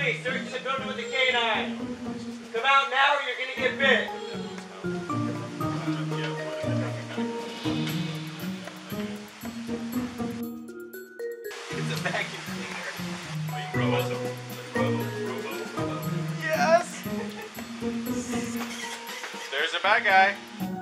police searching the building with the canine. Come out now or you're gonna get bit. It's a vacuum cleaner. Yes! There's a bad guy.